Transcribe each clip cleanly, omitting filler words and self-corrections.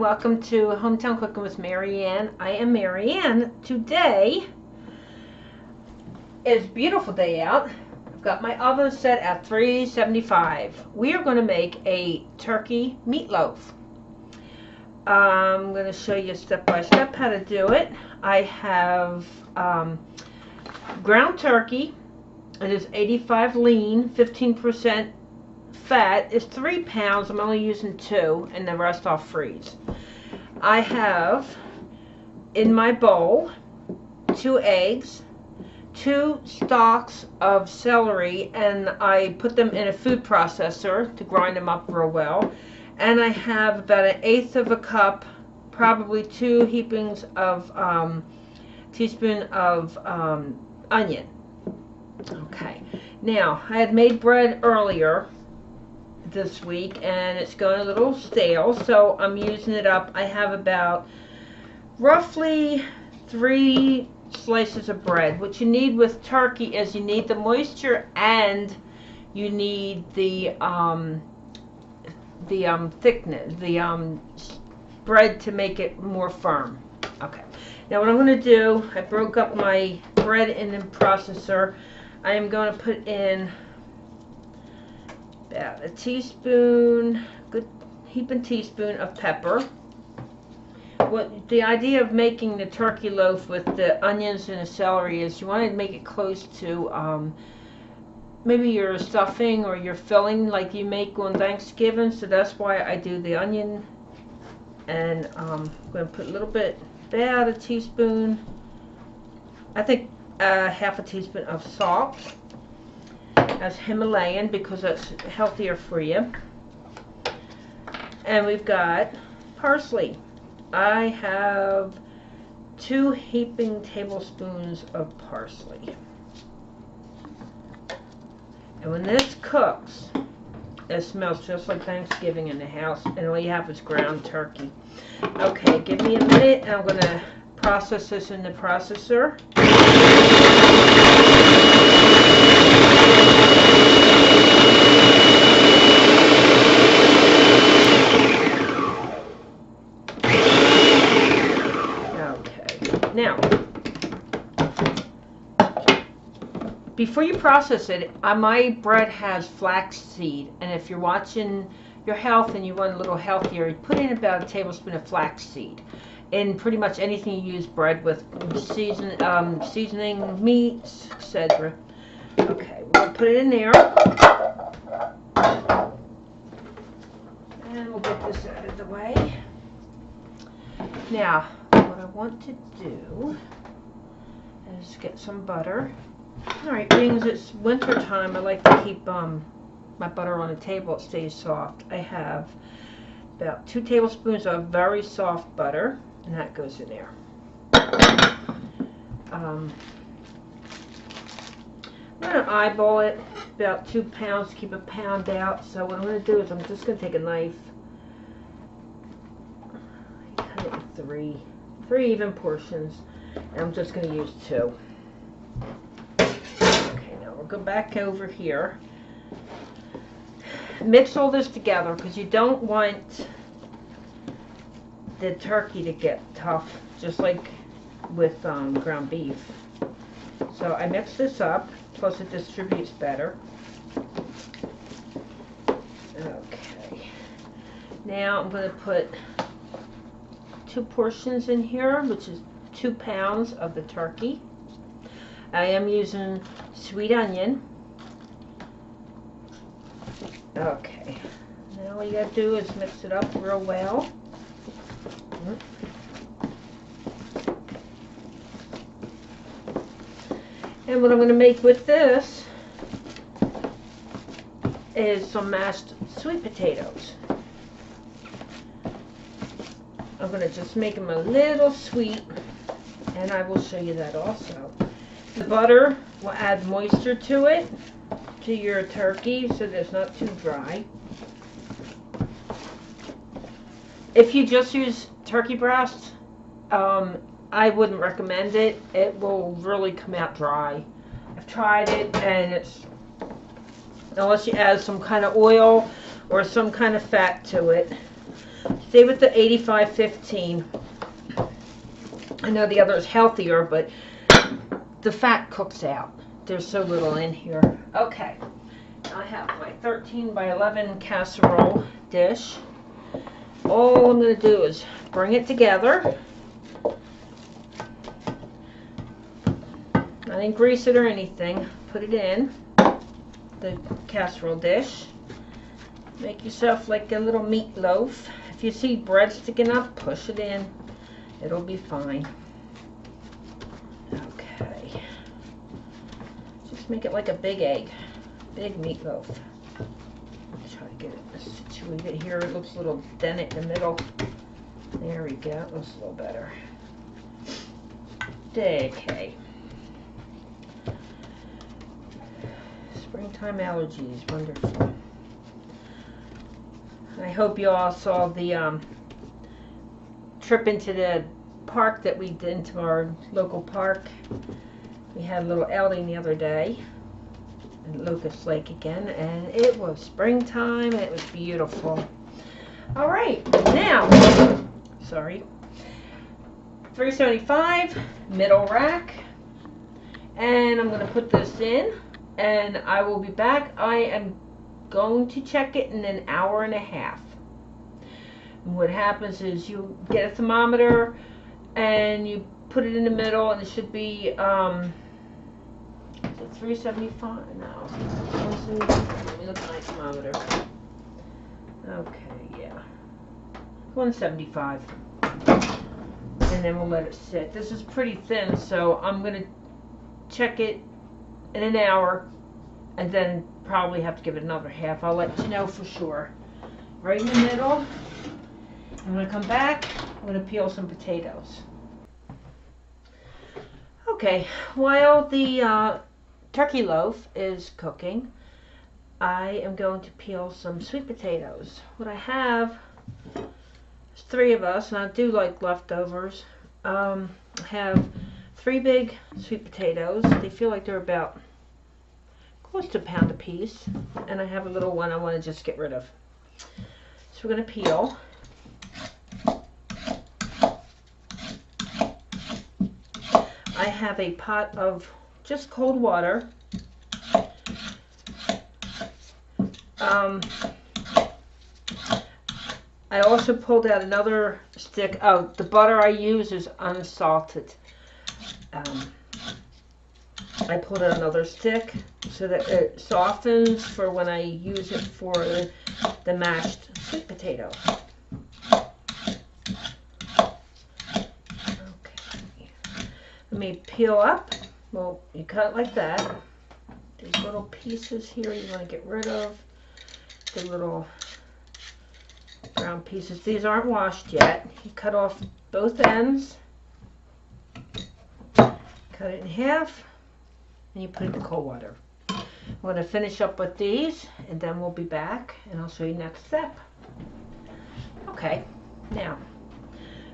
welcome to Hometown Cooking with Marianne. I am Marianne. Today is a beautiful day out. I've got my oven set at 375. We are going to make a turkey meatloaf. I'm going to show you step by step how to do it. I have ground turkey. It is 85 lean, 15% fat. Is 3 pounds. I'm only using 2, and the rest I'll freeze. I have in my bowl 2 eggs, 2 stalks of celery, and I put them in a food processor to grind them up real well. And I have about 1/8 of a cup, probably 2 heapings of teaspoon of onion. Okay, now I had made bread earlier this week and it's going a little stale, so I'm using it up. I have about roughly 3 slices of bread. What you need with turkey is you need the moisture and you need the thickness, the bread to make it more firm. Okay, now what I'm going to do, I broke up my bread in the processor. I am going to put in about a teaspoon, good heaping teaspoon of pepper. What the idea of making the turkey loaf with the onions and the celery is you want to make it close to maybe your stuffing or your filling like you make on Thanksgiving. So that's why I do the onion. And I'm going to put a little bit, about a teaspoon, I think half a teaspoon of salt. As Himalayan because that's healthier for you. And we've got parsley. I have 2 heaping tablespoons of parsley. And when this cooks, it smells just like Thanksgiving in the house, and all you have is ground turkey. Okay, give me a minute and I'm going to process this in the processor. Now, before you process it, my bread has flaxseed, and if you're watching your health and you want a little healthier, you put in about a tablespoon of flaxseed in pretty much anything you use bread with, seasoning, meats, etc. Okay, we'll put it in there, and we'll get this out of the way. Now, what I want to do is get some butter. Alright, being as it's winter time, I like to keep my butter on the table. It stays soft. I have about 2 tablespoons of very soft butter, and that goes in there. I'm going to eyeball it, about 2 pounds to keep a pound out. So what I'm going to do is I'm just going to take a knife, cut it in 3 even portions, and I'm just going to use 2. Okay, now we'll go back over here. Mix all this together because you don't want the turkey to get tough, just like with ground beef. So I mix this up, plus it distributes better. Okay, now I'm going to put 2 portions in here, which is 2 pounds of the turkey. I am using sweet onion. Okay, now all you gotta do is mix it up real well. And what I'm going to make with this is some mashed sweet potatoes. I'm going to just make them a little sweet, and I will show you that also. The butter will add moisture to it, to your turkey, so that it's not too dry. If you just use turkey breast, I wouldn't recommend it. It will really come out dry. I've tried it, and it's, unless you add some kind of oil or some kind of fat to it. Stay with the 85-15. I know the other is healthier, but the fat cooks out. There's so little in here. Okay, I have my 13 by 11 casserole dish. All I'm going to do is bring it together. I didn't grease it or anything. Put it in the casserole dish. Make yourself like a little meatloaf. If you see bread sticking up, push it in. It'll be fine. Okay. Just make it like a big egg. Big meatloaf. Try to get it situated here. It looks a little dented in the middle. There we go. It looks a little better. Okay. Springtime allergies. Wonderful. I hope you all saw the trip into the park that we did, into our local park. We had a little outing the other day at Locust Lake again, and it was springtime and it was beautiful. All right, now, sorry, 375 middle rack, and I'm going to put this in, and I will be back. I am going to check it in an hour and a half. And what happens is you get a thermometer and you put it in the middle, and it should be is it 375 now? Let me look at my thermometer. Okay, yeah, 175. And then we'll let it sit. This is pretty thin, so I'm going to check it in an hour and then probably have to give it another half. I'll let you know for sure. Right in the middle. I'm going to come back. I'm going to peel some potatoes. Okay, while the turkey loaf is cooking, I am going to peel some sweet potatoes. What I have is 3 of us, and I do like leftovers. I have 3 big sweet potatoes. They feel like they're about close to a pound a piece, and I have a little one I want to just get rid of. So we're going to peel. I have a pot of just cold water. I also pulled out another stick. Oh, the butter I use is unsalted. I pulled out another stick so that it softens for when I use it for the mashed sweet potato. Okay. Let me peel up. Well, you cut it like that. These little pieces here you want to get rid of. The little brown pieces. These aren't washed yet. You cut off both ends. Cut it in half. And you put it in cold water. I'm going to finish up with these, and then we'll be back, and I'll show you next step. Okay, now,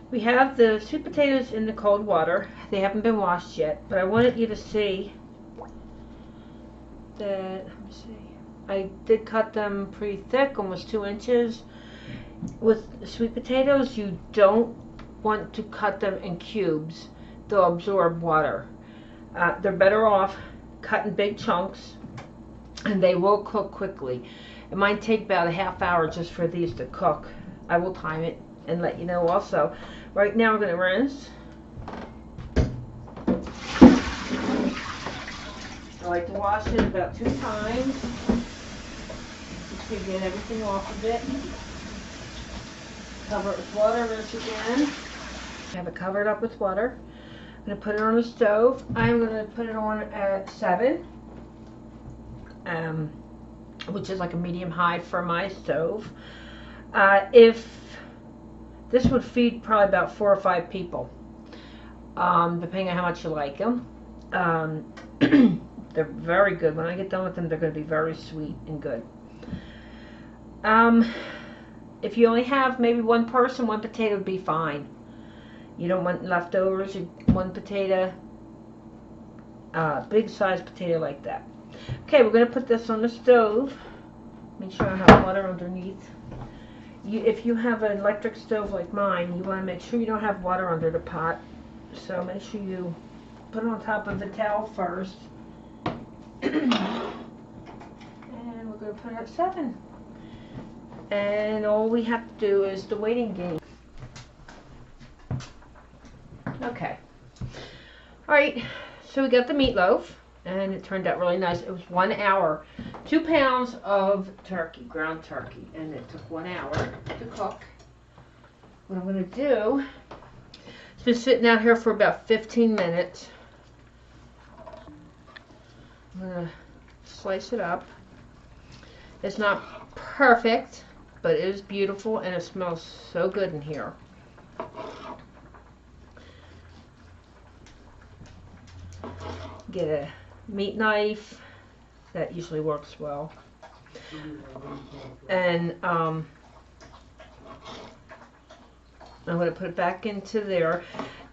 we have the sweet potatoes in the cold water. They haven't been washed yet, but I wanted you to see that, let me see, I did cut them pretty thick, almost 2 inches. With sweet potatoes, you don't want to cut them in cubes. They'll absorb water. They're better off cut in big chunks, and they will cook quickly. It might take about a half hour just for these to cook. I will time it and let you know also. Right now we're going to rinse. I like to wash it about 2 times just to get everything off of it. Cover it with water, rinse again. I have it covered up with water. I'm going to put it on the stove. I'm going to put it on at 7, which is like a medium-high for my stove. If this would feed probably about 4 or 5 people, depending on how much you like them. They're very good. When I get done with them, they're going to be very sweet and good. If you only have maybe 1 person, 1 potato would be fine. You don't want leftovers. 1 potato, big size potato like that. Okay, we're going to put this on the stove. Make sure I have water underneath. if you have an electric stove like mine, you want to make sure you don't have water under the pot. So make sure you put it on top of the towel first. And we're going to put it at 7. And all we have to do is the waiting game. Okay. Alright, so we got the meatloaf, and it turned out really nice. It was 1 hour. 2 pounds of turkey, ground turkey, and it took 1 hour to cook. What I'm going to do, it's been sitting out here for about 15 minutes. I'm going to slice it up. It's not perfect, but it is beautiful, and it smells so good in here. Get a meat knife. That usually works well. And I'm going to put it back into there.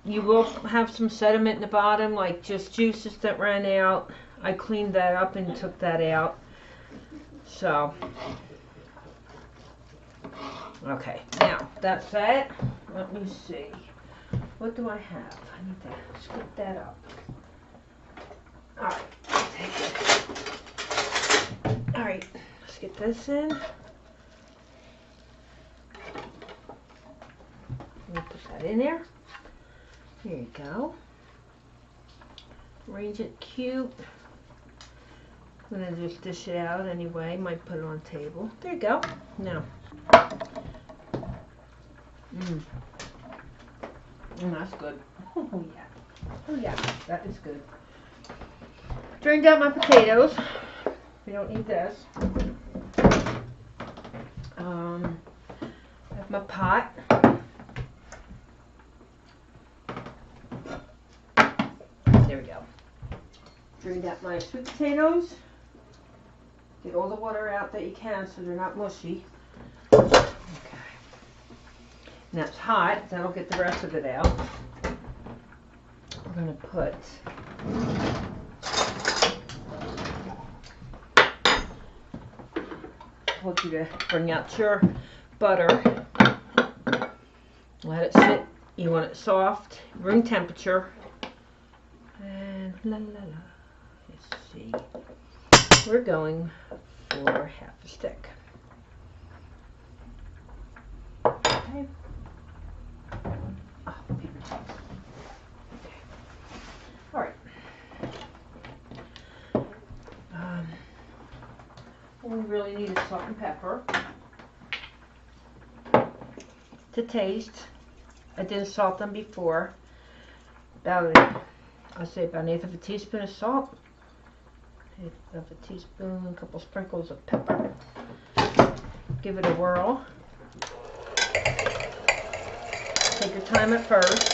You will have some sediment in the bottom, like just juices that ran out. I cleaned that up and took that out. So, okay, now that's that. Let me see. What do I have? I need to scoop that up. Alright, take it. Alright, let's get this in. We'll put that in there. There you go. Arrange it cute. I'm going to just dish it out anyway. Might put it on the table. There you go. Now. That's good. Oh yeah. Oh yeah, that is good. Drained out my potatoes. We don't need this. I have my pot. There we go. Drained out my sweet potatoes. Get all the water out that you can so they're not mushy. Okay. Now it's hot. That'll get the rest of it out. We're going to put I want you to bring out your butter. Let it sit. You want it soft, room temperature. And la la la. Let's see. We're going for half a stick. Okay. Oh, paper towels. Okay. All right. We really need is salt and pepper to taste. I didn't salt them before. I'll say about 1/8 of a teaspoon of salt, 1/8 of a teaspoon, a couple sprinkles of pepper. Give it a whirl. Take your time at first.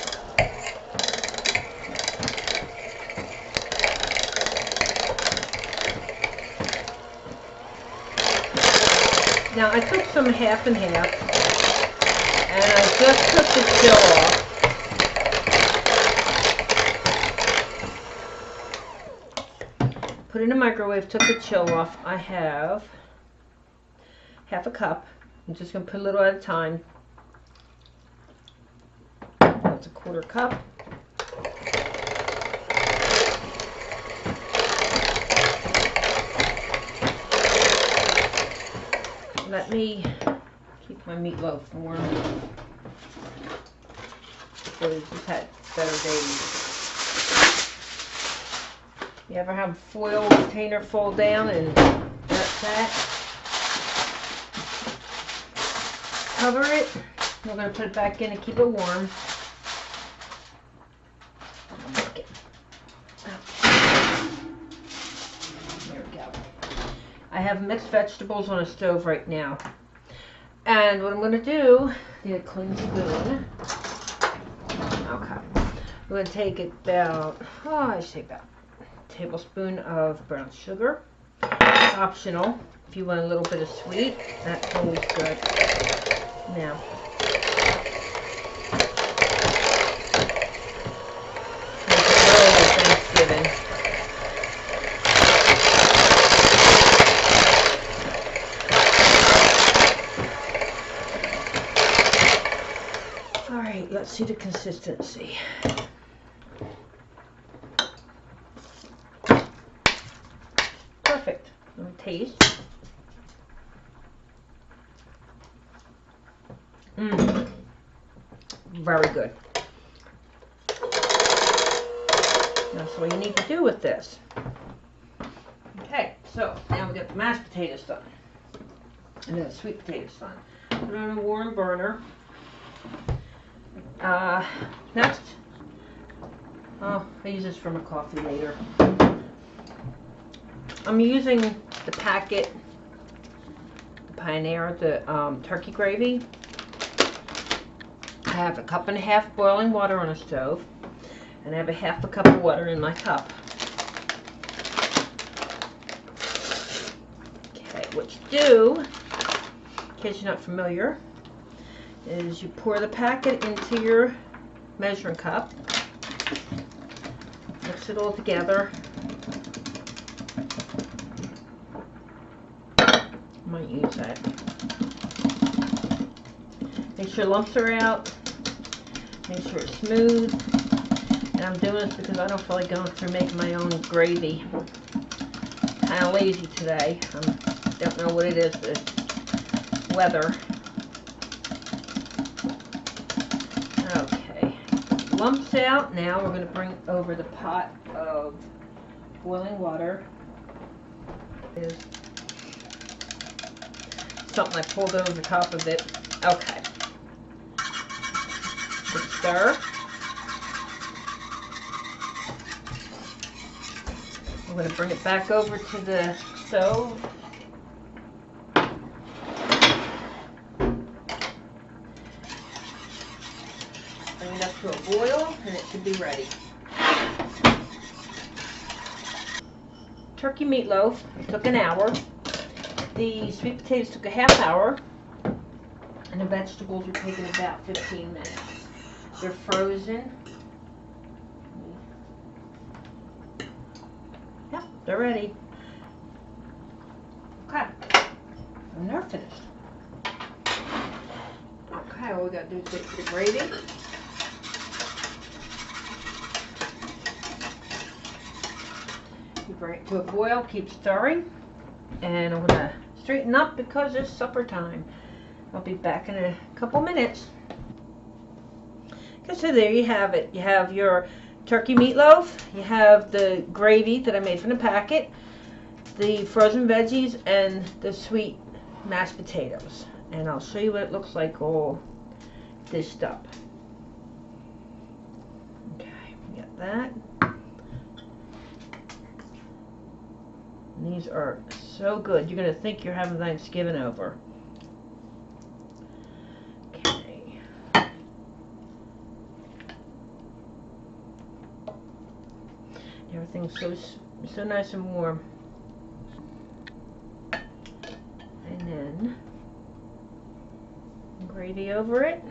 Now I took some half and half, and I just took the chill off. Put it in the microwave, took the chill off. I have half a cup. I'm just going to put a little at a time. That's a 1/4 cup. Let me keep my meatloaf warm. Boys have had better days. You ever have a foil container fall down and that's that? Cover it. We're going to put it back in and keep it warm. I have mixed vegetables on a stove right now. And what I'm going to do, need a clean spoon. Okay. I'm going to take about, I say about a tablespoon of brown sugar. It's optional. If you want a little bit of sweet, that's always good. Now, Thanksgiving. see the consistency. Perfect. Let me taste. Very good. That's what you need to do with this. Okay, so now we got the mashed potatoes done. And then the sweet potatoes done. Put it on a warm burner. Next, I use this for my coffee later. I'm using the packet, the Pioneer, the turkey gravy. I have a 1.5 cups boiling water on a stove, and I have a 1/2 cup of water in my cup. Okay, what you do, in case you're not familiar, is you pour the packet into your measuring cup, mix it all together. I might use that. Make sure lumps are out. Make sure it's smooth. And I'm doing this because I don't feel like going through making my own gravy. Kind of lazy today. I don't know what it is, the weather. Okay, lumps out. Now we're going to bring over the pot of boiling water. Is something I pulled over the top of it. Okay. Just stir. I'm going to bring it back over to the stove. Bring it up to a boil, and it should be ready. Turkey meatloaf took an hour. The sweet potatoes took a 1/2 hour. And the vegetables are taking about 15 minutes. They're frozen. Yep, they're ready. Okay, and they're finished. Okay, all we gotta do is wait for the gravy. You bring it to a boil, keep stirring, and I'm gonna straighten up because it's supper time. I'll be back in a couple minutes. Okay, so there you have it. You have your turkey meatloaf, you have the gravy that I made from the packet, the frozen veggies, and the sweet mashed potatoes. And I'll show you what it looks like all dished up. Okay, we got that. And these are so good. You're going to think you're having Thanksgiving over. Everything's so nice and warm. And then gravy over it.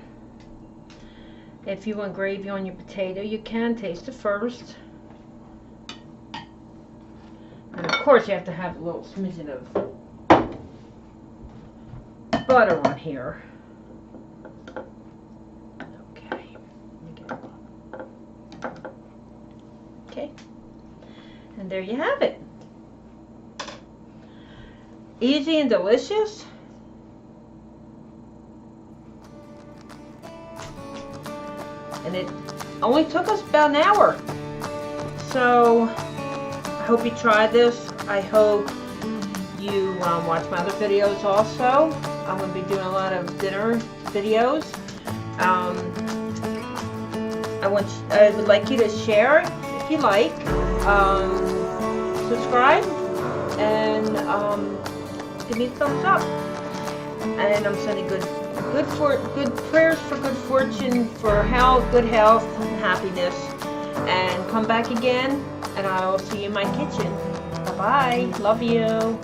If you want gravy on your potato, you can taste it first. And of course you have to have a little smidgen of butter on here. Okay. Okay. And there you have it. Easy and delicious. And it only took us about an hour. So I hope you try this. I hope you watch my other videos also. I'm going to be doing a lot of dinner videos. I would like you to share it if you like. Subscribe and give me a thumbs up. And I'm sending good prayers for good fortune, for health, good health, and happiness. And come back again, and I will see you in my kitchen. Bye bye. Love you.